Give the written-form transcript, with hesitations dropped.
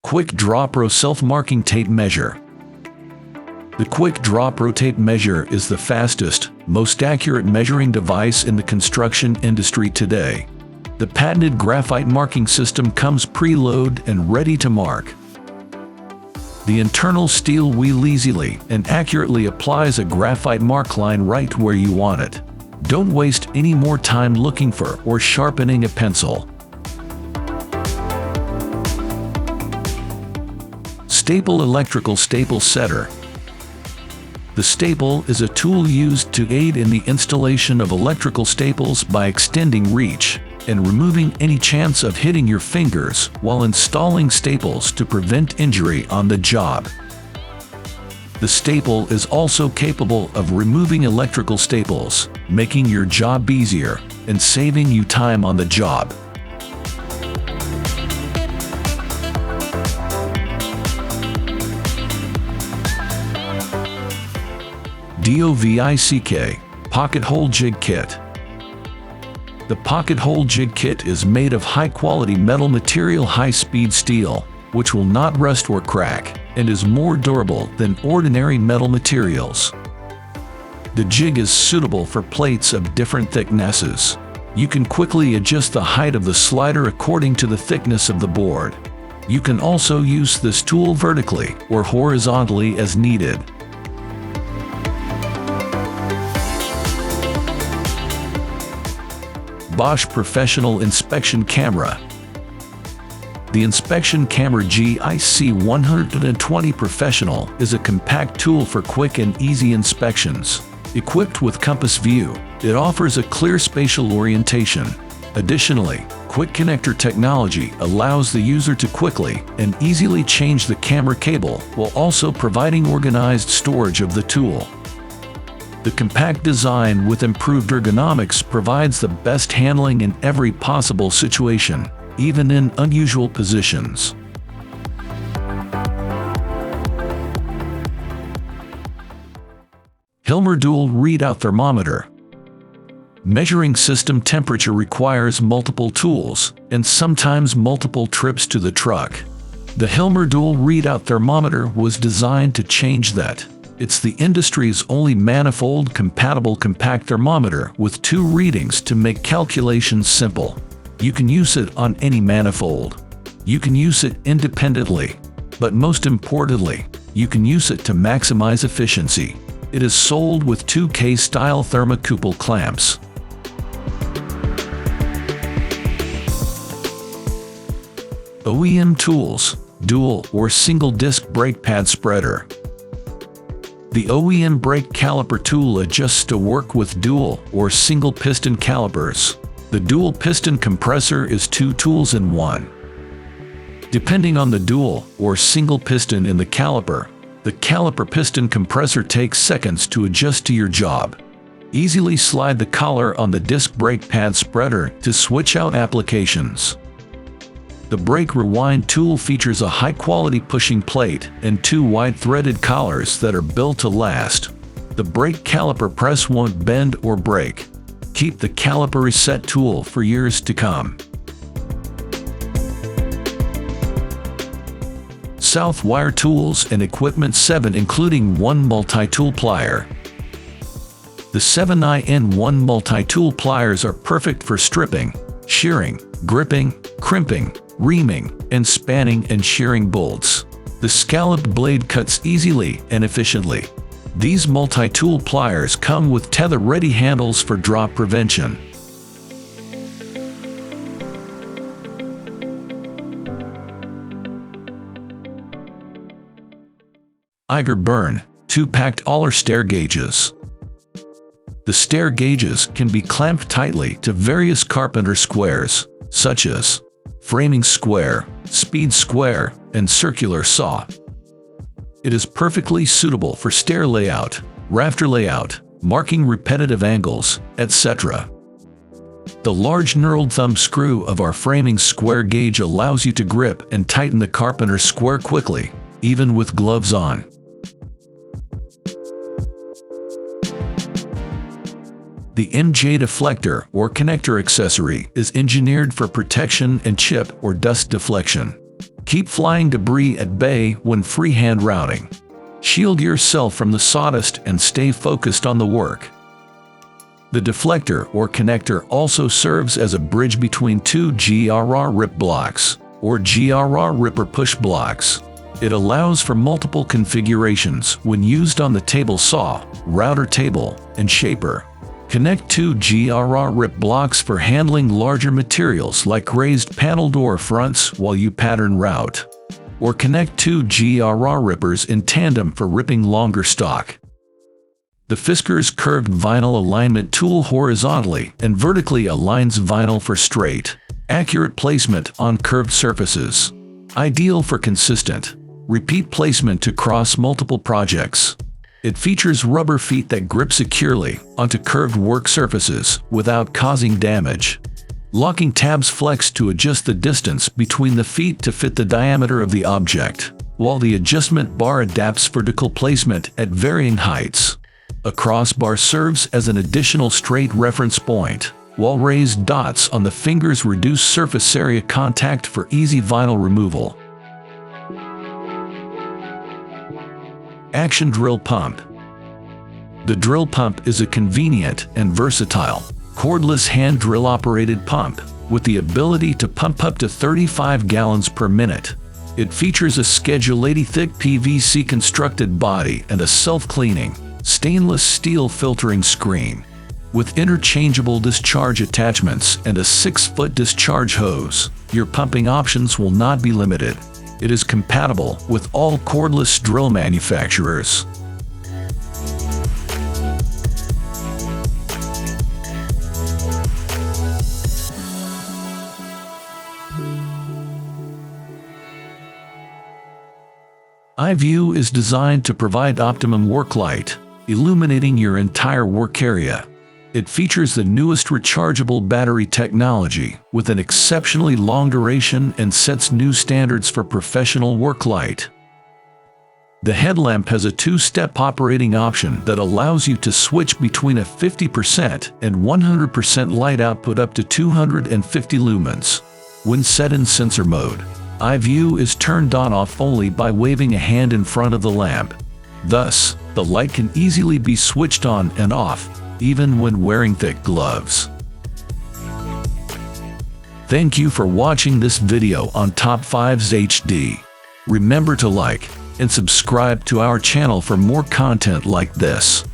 QUICKDRAW Pro Self-Marking Tape Measure. The QUICKDRAW Pro Tape Measure is the fastest, most accurate measuring device in the construction industry today. The patented graphite marking system comes preloaded and ready to mark. The internal steel wheel easily and accurately applies a graphite mark line right where you want it. Don't waste any more time looking for or sharpening a pencil. StayPal Electrical Staple Setter. The staple is a tool used to aid in the installation of electrical staples by extending reach and removing any chance of hitting your fingers while installing staples to prevent injury on the job. The staple is also capable of removing electrical staples, making your job easier and saving you time on the job. DOVICK Pocket Hole Jig Kit. The Pocket Hole Jig Kit is made of high-quality metal material, high-speed steel, which will not rust or crack, and is more durable than ordinary metal materials. The jig is suitable for plates of different thicknesses. You can quickly adjust the height of the slider according to the thickness of the board. You can also use this tool vertically or horizontally as needed. Bosch Professional Inspection Camera. The Inspection Camera GIC-120 Professional is a compact tool for quick and easy inspections. Equipped with compass view, it offers a clear spatial orientation. Additionally, quick connector technology allows the user to quickly and easily change the camera cable while also providing organized storage of the tool. The compact design with improved ergonomics provides the best handling in every possible situation, even in unusual positions. Helmer Dual Readout Thermometer. Measuring system temperature requires multiple tools and sometimes multiple trips to the truck. The Helmer Dual Readout Thermometer was designed to change that. It's the industry's only manifold-compatible compact thermometer with two readings to make calculations simple. You can use it on any manifold. You can use it independently. But most importantly, you can use it to maximize efficiency. It is sold with 2K-style thermocouple clamps. OEMTOOLS Dual or Single Disc Brake Pad Spreader. The OEM brake caliper tool adjusts to work with dual or single piston calipers. The dual piston compressor is two tools in one. Depending on the dual or single piston in the caliper, the caliper piston compressor takes seconds to adjust to your job. Easily slide the collar on the disc brake pad spreader to switch out applications. The brake rewind tool features a high-quality pushing plate and two wide-threaded collars that are built to last. The brake caliper press won't bend or break. Keep the caliper reset tool for years to come. South Wire Tools and Equipment 7 including one multi-tool plier. The 7in1 multi-tool pliers are perfect for stripping, shearing, gripping, crimping, reaming, and spanning and shearing bolts. The scalloped blade cuts easily and efficiently. These multi-tool pliers come with tether-ready handles for drop prevention. iGuerburn 2-pack Taller Stair Gauges. The stair gauges can be clamped tightly to various carpenter squares, such as framing square, speed square, and circular saw. It is perfectly suitable for stair layout, rafter layout, marking repetitive angles, etc. The large knurled thumb screw of our framing square gauge allows you to grip and tighten the carpenter square quickly, even with gloves on. The MJ Deflector or connector accessory is engineered for protection and chip or dust deflection. Keep flying debris at bay when freehand routing. Shield yourself from the sawdust and stay focused on the work. The deflector or connector also serves as a bridge between two GRR-RIP blocks, or GRR-RIPPER push blocks. It allows for multiple configurations when used on the table saw, router table, and shaper. Connect two GRR-RIP blocks for handling larger materials like raised panel door fronts while you pattern route. Or connect two GRR-RIPPERs in tandem for ripping longer stock. The Fiskars curved vinyl alignment tool horizontally and vertically aligns vinyl for straight, accurate placement on curved surfaces. Ideal for consistent, repeat placement to cross multiple projects. It features rubber feet that grip securely onto curved work surfaces without causing damage. Locking tabs flex to adjust the distance between the feet to fit the diameter of the object, while the adjustment bar adapts vertical placement at varying heights. A crossbar serves as an additional straight reference point, while raised dots on the fingers reduce surface area contact for easy vinyl removal. Action drill pump. The drill pump is a convenient and versatile, cordless hand drill operated pump with the ability to pump up to 35 gallons per minute. It features a Schedule 80 thick PVC constructed body and a self-cleaning, stainless steel filtering screen. With interchangeable discharge attachments and a 6-foot discharge hose, your pumping options will not be limited. It is compatible with all cordless drill manufacturers. iView is designed to provide optimum work light, illuminating your entire work area. It features the newest rechargeable battery technology with an exceptionally long duration and sets new standards for professional work light. The headlamp has a 2-step operating option that allows you to switch between a 50% and 100% light output up to 250 lumens. When set in sensor mode, iView is turned on/off only by waving a hand in front of the lamp. Thus, the light can easily be switched on and off, even when wearing thick gloves. Thank you for watching this video on Top 5s HD. Remember to like and subscribe to our channel for more content like this.